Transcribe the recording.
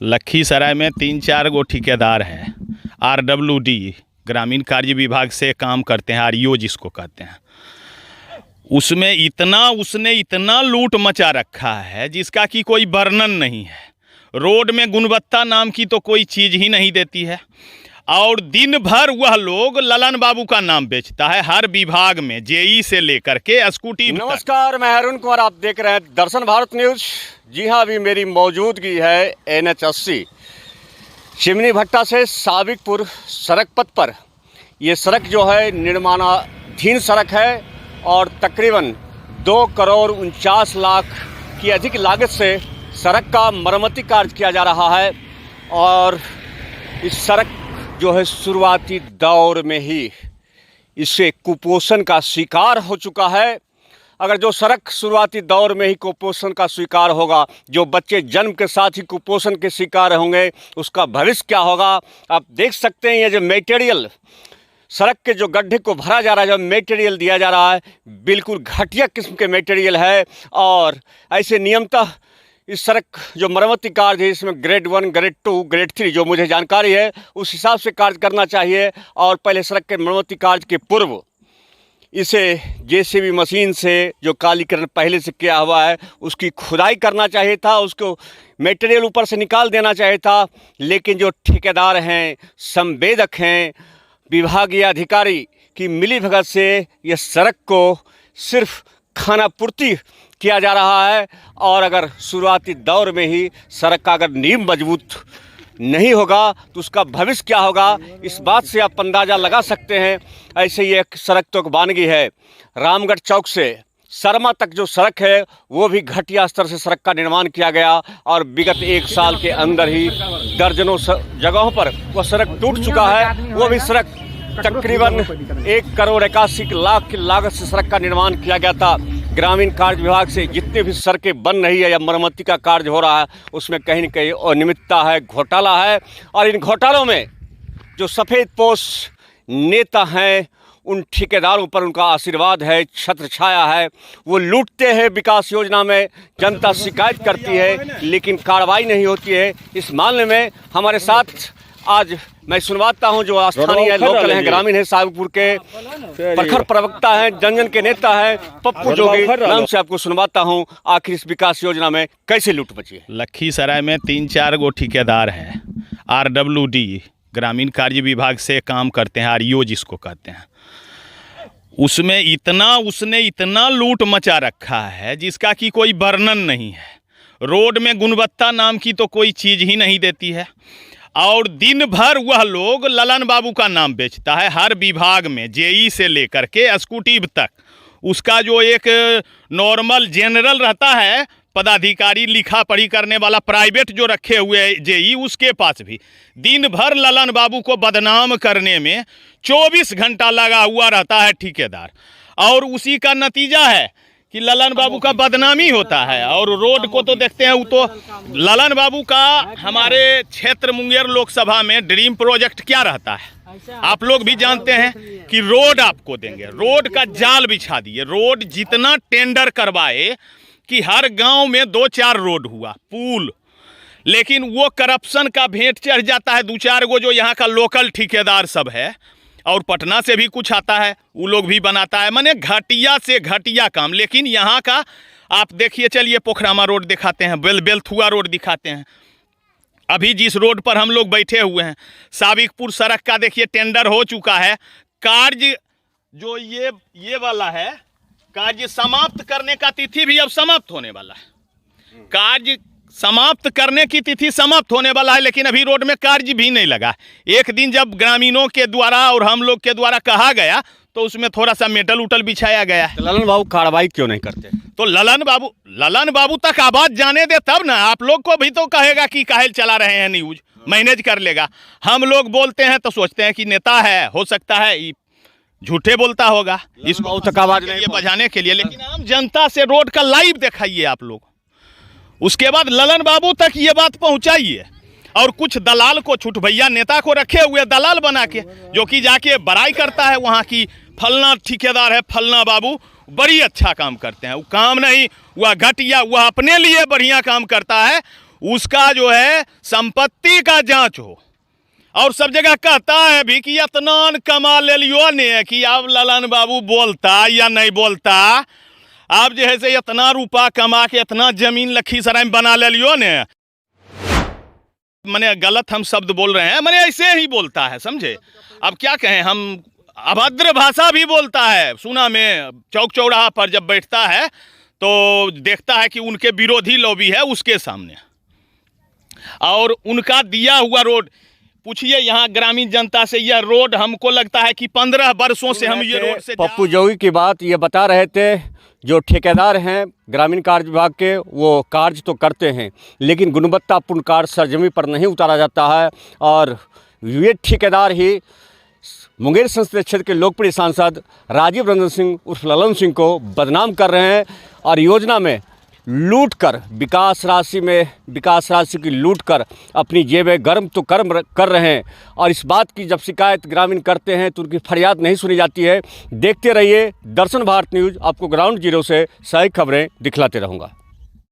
लखीसराय में 3-4 गो ठेकेदार हैं। RWD ग्रामीण कार्य विभाग से काम करते हैं, REO जिसको कहते हैं। उसने इतना लूट मचा रखा है जिसका कि कोई वर्णन नहीं है। रोड में गुणवत्ता नाम की तो कोई चीज़ ही नहीं देती है, और दिन भर वह लोग ललन बाबू का नाम बेचता है हर विभाग में, JE से लेकर के स्कूटी। नमस्कार, मैं अरुण कुमार, आप देख रहे हैं दर्शन भारत न्यूज। जी हाँ, अभी मेरी मौजूदगी है NH 80 चिमनी भट्टा से साबिकपुर सड़क पथ पर। ये सड़क जो है निर्माणाधीन सड़क है और तकरीबन 2,49,00,000 की अधिक लागत से सड़क का मरम्मती कार्य किया जा रहा है। और इस सड़क जो है शुरुआती दौर में ही इसे कुपोषण का शिकार हो चुका है। अगर जो सड़क शुरुआती दौर में ही कुपोषण का शिकार होगा, जो बच्चे जन्म के साथ ही कुपोषण के शिकार होंगे, उसका भविष्य क्या होगा। आप देख सकते हैं ये जो मटेरियल सड़क के जो गड्ढे को भरा जा रहा है, जो मटेरियल दिया जा रहा है, बिल्कुल घटिया किस्म के मटेरियल है। और ऐसे नियमतः इस सड़क जो मरम्मती कार्य है, इसमें ग्रेड 1, ग्रेड 2, ग्रेड 3 जो मुझे जानकारी है उस हिसाब से कार्य करना चाहिए। और पहले सड़क के मरम्मती कार्य के पूर्व इसे JCB मशीन से जो कालीकरण पहले से किया हुआ है उसकी खुदाई करना चाहिए था, उसको मटेरियल ऊपर से निकाल देना चाहिए था। लेकिन जो ठेकेदार हैं, संवेदक हैं, विभागीय अधिकारी की मिलीभगत से यह सड़क को सिर्फ खानापूर्ति किया जा रहा है। और अगर शुरुआती दौर में ही सड़क का अगर नींव मजबूत नहीं होगा तो उसका भविष्य क्या होगा, इस बात से आप अंदाज़ा लगा सकते हैं। ऐसे ही एक सड़क तो बानगी है, रामगढ़ चौक से शर्मा तक जो सड़क है वो भी घटिया स्तर से सड़क का निर्माण किया गया। और विगत 1 साल के अंदर ही दर्जनों जगहों पर वह सड़क टूट चुका है। वो भी सड़क तकरीबन 1,81,00,000 की लागत से सड़क का निर्माण किया गया था। ग्रामीण कार्य विभाग से जितने भी सड़कें बन रही है या मरम्मती का कार्य हो रहा है उसमें कहीं न कहीं अनियमितता है, घोटाला है। और इन घोटालों में जो सफ़ेद पोश नेता हैं, उन ठेकेदारों पर उनका आशीर्वाद है, छत्र छाया है। वो लूटते हैं विकास योजना में, जनता शिकायत करती है लेकिन कार्रवाई नहीं होती है। इस मामले में हमारे साथ आज मैं सुनवाता हूं जो स्थानीय लोकल हैं, ग्रामीण हैं, साबिकपुर के प्रखर प्रवक्ता हैं, जन के नेता हैं, पप्पू जोगी नाम से आपको सुनवाता हूं। आखिर इस विकास योजना में कैसे लूट मची है। लखीसराय में 3-4 गो ठेकेदार हैं। RWD ग्रामीण कार्य विभाग से काम करते हैं, REO जिसको कहते हैं। उसने इतना लूट मचा रखा है जिसका कि कोई वर्णन नहीं है। रोड में गुणवत्ता नाम की तो कोई चीज़ ही नहीं देती है, और दिन भर वह लोग ललन बाबू का नाम बेचता है हर विभाग में, JE से लेकर के स्कूटी तक। उसका जो एक नॉर्मल जनरल रहता है पदाधिकारी, लिखा पढ़ी करने वाला, प्राइवेट जो रखे हुए JE, उसके पास भी दिन भर ललन बाबू को बदनाम करने में 24 घंटा लगा हुआ रहता है ठेकेदार। और उसी का नतीजा है कि ललन बाबू का बदनामी होता है। और रोड को तो देखते हैं, वो तो ललन बाबू का हमारे क्षेत्र मुंगेर लोकसभा में ड्रीम प्रोजेक्ट क्या रहता है आप लोग भी जानते हैं कि रोड आपको देंगे, रोड का जाल बिछा दिए। रोड जितना टेंडर करवाए कि हर गांव में 2-4 रोड हुआ, पुल, लेकिन वो करप्शन का भेंट चढ़ जाता है 2-4 गो जो यहाँ का लोकल ठेकेदार सब है। और पटना से भी कुछ आता है, वो लोग भी बनाता है, माने घटिया से घटिया काम। लेकिन यहाँ का आप देखिए, चलिए पोखरामा रोड दिखाते हैं, बेलथुआ रोड दिखाते हैं। अभी जिस रोड पर हम लोग बैठे हुए हैं, साबिकपुर सड़क का देखिए टेंडर हो चुका है। कार्य जो ये वाला है, कार्य समाप्त करने का तिथि भी अब समाप्त होने वाला है। कार्य समाप्त करने की तिथि समाप्त होने वाला है, लेकिन अभी रोड में कार्य भी नहीं लगा। एक दिन जब ग्रामीणों के द्वारा और हम लोग के द्वारा कहा गया तो उसमें थोड़ा सा मेटल उटल बिछाया गया है। तो ललन बाबू कार्रवाई क्यों नहीं करते? तो ललन बाबू तक आवाज जाने दे तब ना। आप लोग को भी तो कहेगा कि काहे चला रहे हैं न्यूज, मैनेज कर लेगा। हम लोग बोलते हैं तो सोचते हैं कि नेता है, हो सकता है झूठे बोलता होगा, इसको तक आवाज नहीं बजाने के लिए। लेकिन आम जनता से रोड का लाइव दिखाइए आप लोग, उसके बाद ललन बाबू तक ये बात पहुंचाइए। और कुछ दलाल को, छुट भैया नेता को रखे हुए दलाल बना के, जो कि जाके बड़ाई करता है वहाँ की, फलना ठेकेदार है, फलना बाबू बड़ी अच्छा काम करते हैं। वो काम नहीं, वह घटिया, वह अपने लिए बढ़िया काम करता है, उसका जो है संपत्ति का जांच हो। और सब जगह कहता है भी कि इतना कमा ले लियो ने कि अब ललन बाबू बोलता या नहीं बोलता, अब जो है से इतना रुपया कमा के इतना जमीन लखीसराय में बना ले लियो ने। मैंने गलत हम शब्द बोल रहे हैं, मैंने ऐसे ही बोलता है, समझे। अब क्या कहें, हम अभद्र भाषा भी बोलता है। सुना में चौक चौराहा पर जब बैठता है तो देखता है कि उनके विरोधी लॉबी है उसके सामने, और उनका दिया हुआ रोड, पूछिए यहाँ ग्रामीण जनता से, यह रोड हमको लगता है कि 15 वर्षों से हम ये रोड से पप्पू जोगी की बात ये बता रहे थे। जो ठेकेदार हैं ग्रामीण कार्य विभाग के, वो कार्य तो करते हैं लेकिन गुणवत्तापूर्ण कार्य सरजमी पर नहीं उतारा जाता है, और ये ठेकेदार ही मुंगेर संसदीय क्षेत्र के लोकप्रिय सांसद राजीव रंजन सिंह उर्फ ललन सिंह को बदनाम कर रहे हैं, और योजना में लूट कर विकास राशि की लूट कर अपनी जेबें गर्म तो कर रहे हैं। और इस बात की जब शिकायत ग्रामीण करते हैं तो उनकी फरियाद नहीं सुनी जाती है। देखते रहिए दर्शन भारत न्यूज़, आपको ग्राउंड जीरो से सही खबरें दिखलाते रहूँगा।